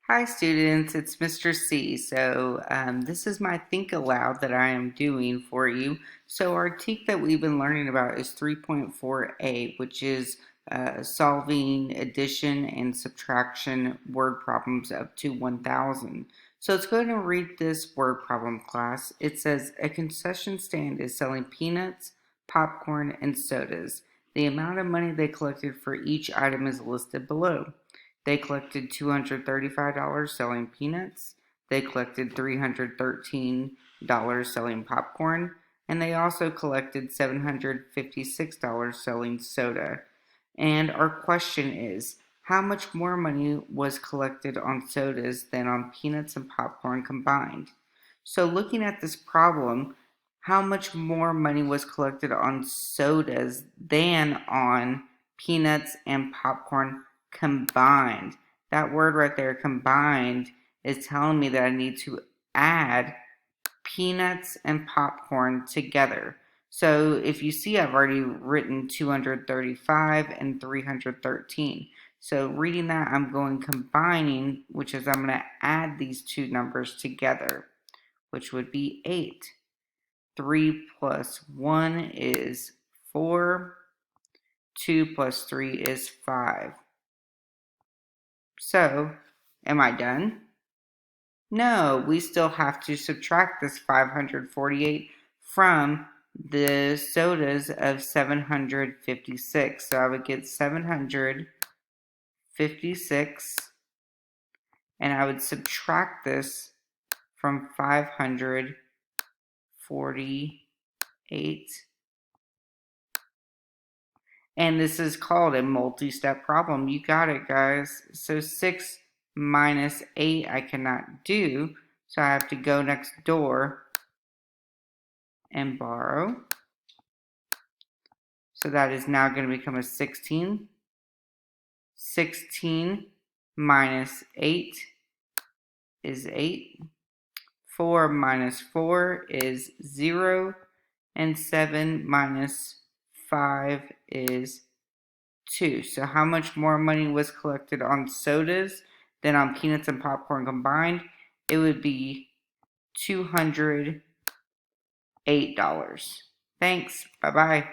Hi students, it's Mr. C. This is my Think Aloud that I am doing for you. So our TEK that we've been learning about is 3.4a, which is solving addition and subtraction word problems up to 1,000. So let's go ahead and read this word problem, class. It says, a concession stand is selling peanuts, popcorn, and sodas. The amount of money they collected for each item is listed below. They collected $235 selling peanuts. They collected $313 selling popcorn. And they also collected $756 selling soda. And our question is, how much more money was collected on sodas than on peanuts and popcorn combined? So looking at this problem, how much more money was collected on sodas than on peanuts and popcorn combined? That word right there, combined, is telling me that I need to add peanuts and popcorn together. So if you see, I've already written 235 and 313. So reading that, I'm going combining, which is I'm going to add these two numbers together, which would be 8. 3 plus 1 is 4. 2 plus 3 is 5. So, am I done? No, we still have to subtract this 548 from the sodas of 756. So I would get 756, and I would subtract this from 548. And this is called a multi-step problem. You got it, guys. So 6 minus 8 I cannot do. So I have to go next door and borrow. So that is now going to become a 16. 16 minus 8 is 8. 4 minus 4 is 0. And 7 minus 5 is 2. So how much more money was collected on sodas than on peanuts and popcorn combined? It would be $208. Thanks. Bye-bye.